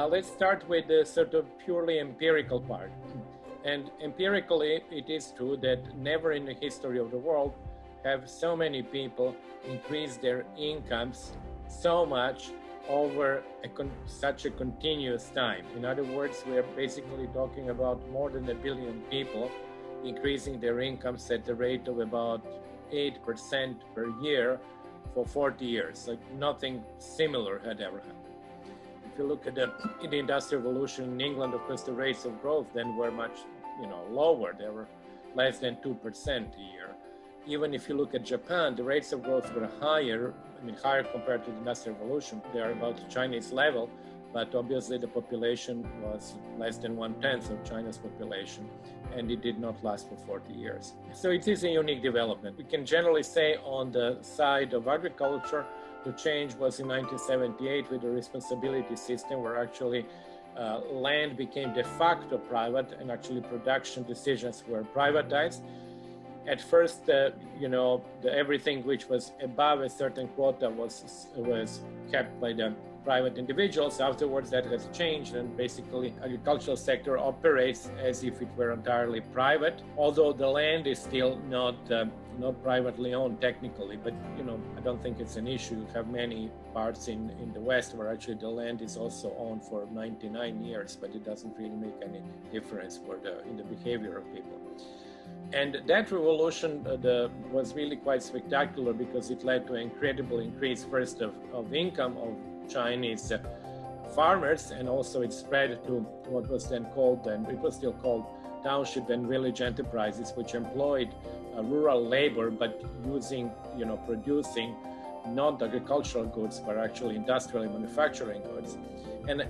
Let's start with the sort of purely empirical part. And empirically, it is true that never in the history of the world have so many people increased their incomes so much over such a continuous time. In other words, we are basically talking about more than 1 billion people increasing their incomes at the rate of about 8% per year for 40 years. Like nothing similar had ever happened. If you look at the Industrial Revolution in England, of course, the rates of growth then were much, lower. They were less than 2% a year. Even if you look at Japan, the rates of growth were higher compared to the Industrial Revolution. They are about the Chinese level, but obviously the population was less than 1/10 of China's population, and it did not last for 40 years. So it is a unique development. We can generally say on the side of agriculture, the change was in 1978 with the responsibility system, where actually land became de facto private and actually production decisions were privatized. At first, everything which was above a certain quota was kept by the private individuals. Afterwards, that has changed, and basically, agricultural sector operates as if it were entirely private. Although the land is still not privately owned technically, but I don't think it's an issue. You have many parts in the West where actually the land is also owned for 99 years, but it doesn't really make any difference in the behavior of people. And that revolution was really quite spectacular because it led to an incredible increase first of income of Chinese farmers, and also it spread to what was then called, and it was still called, township and village enterprises, which employed rural labor but producing not agricultural goods but actually industrial manufacturing goods. And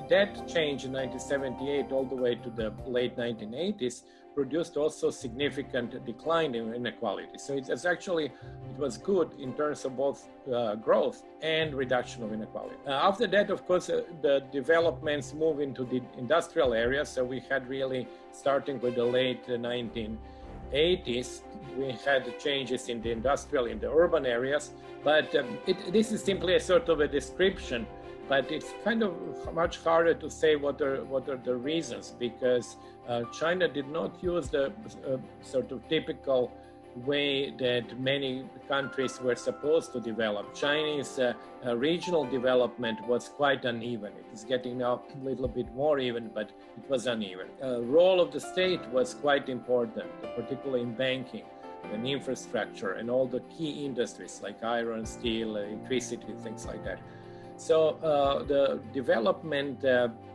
that change in 1978 all the way to the late 1980s produced also significant decline in inequality. So it was good in terms of both growth and reduction of inequality. After that, of course, the developments move into the industrial area. So we had really, starting with the late 1980s, we had changes in the urban areas. But this is simply a sort of a description. But it's kind of much harder to say what are the reasons, because China did not use the sort of typical way that many countries were supposed to develop. Chinese regional development was quite uneven. It is getting now a little bit more even, but it was uneven. Role of the state was quite important, particularly in banking and infrastructure and all the key industries like iron, steel, electricity, things like that. So the development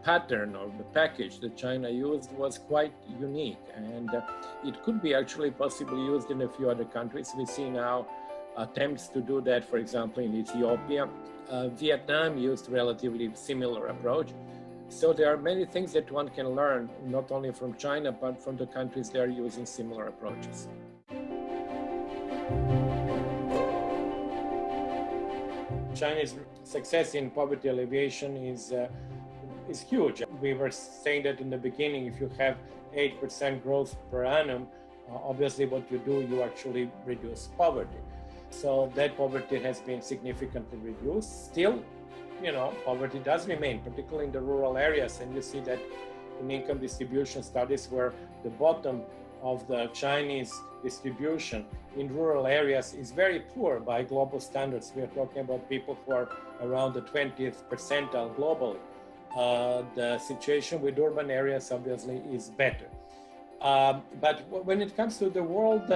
pattern or the package that China used was quite unique, and it could be actually possibly used in a few other countries. We see now attempts to do that, for example, in Ethiopia. Vietnam used relatively similar approach. So there are many things that one can learn, not only from China, but from the countries that are using similar approaches. China's success in poverty alleviation is huge. We were saying that in the beginning, if you have 8% growth per annum, obviously what you do, you actually reduce poverty. So that poverty has been significantly reduced. Still, poverty does remain, particularly in the rural areas. And you see that in income distribution studies where the bottom of the Chinese distribution in rural areas is very poor by global standards. We are talking about people who are around the 20th percentile globally. The situation with urban areas obviously is better. But when it comes to the world,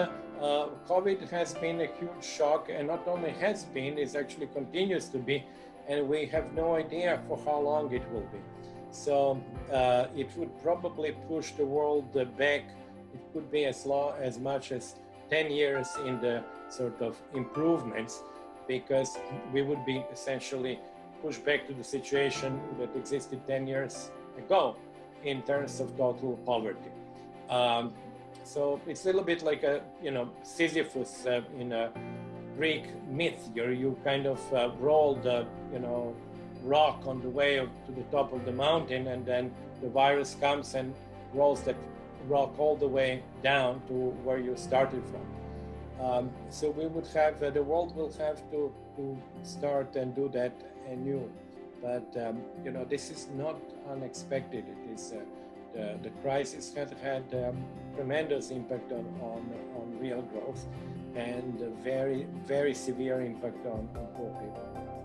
COVID has been a huge shock, and not only has been, it actually continues to be, and we have no idea for how long it will be. So it would probably push the world back. It could be as much as 10 years in the sort of improvements, because we would be essentially pushed back to the situation that existed 10 years ago in terms of total poverty. So it's a little bit like Sisyphus in a Greek myth. You kind of roll the rock on the way to the top of the mountain, and then the virus comes and rolls that rock all the way down to where you started from. So we would have, the world will have to start and do that anew. But this is not unexpected. It is the crisis has had tremendous impact on real growth and a very, very severe impact on poor people.